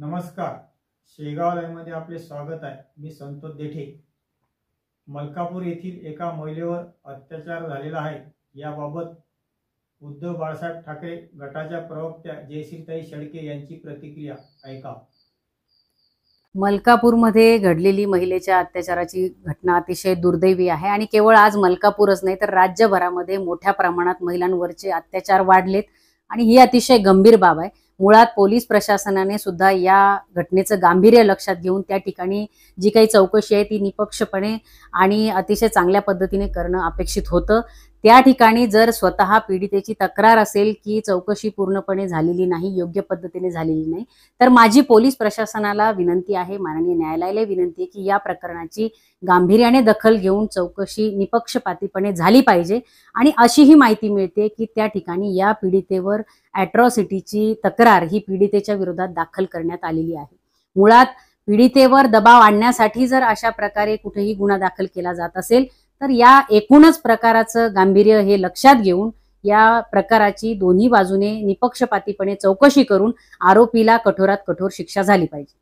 नमस्कार. शेगाव लाईव्हमध्ये आपले स्वागत आहे. मी संतोष देठे. मलकापूर येथील एका महिलेवर अत्याचार झालेला आहे. याबाबत उद्धव बाळासाहेब ठाकरे गटाच्या प्रवक्त्या जयश्रीताई शेळके यांची प्रतिक्रिया ऐका. मलकापूरमध्ये घडलेली महिलेच्या अत्याचाराची घटना अतिशय दुर्दैवी आहे आणि केवळ आज मलकापूरच नाही तर राज्यभरामध्ये मोठ्या प्रमाणात महिलांवरचे अत्याचार वाढलेत आणि ही अतिशय गंभीर बाब आहे. मुळात पोलीस प्रशासनाने सुद्धा या घटनेचं गांभीर्य लक्षात घेऊन त्या ठिकाणी जी काही चौकशी आहे ती निपक्षपणे आणि अतिशय चांगल्या पद्धतीने करणं अपेक्षित होतं. त्या ठिकाणी जर स्वतः पीडितेची तक्रार असेल की चौकशी पूर्णपणे झालेली नाही, योग्य पद्धतीने झालेली नाही, तर माझी पोलीस प्रशासनाला विनंती आहे, माननीय न्यायालयाला विनंती आहे की या प्रकरणाची गांभीर्याने दखल घेऊन चौकशी निपक्षपातीपणे झाली पाहिजे. आणि अशीही माहिती मिळते की त्या ठिकाणी या पीडितेवर ॲट्रॉसिटीची तक्रार ही पीडितेच्या विरोधात दाखल करण्यात आलेली आहे. मुळात पीडितेवर दबाव आणण्यासाठी जर अशा प्रकारे कुठेही गुन्हा दाखल केला जात असेल तर या एकूणच प्रकाराचं गांभीर्य हे लक्षात घेऊन या प्रकाराची दोन्ही बाजूने निपक्षपातीपणे चौकशी करून आरोपीला कठोरात कठोर शिक्षा झाली पाहिजे.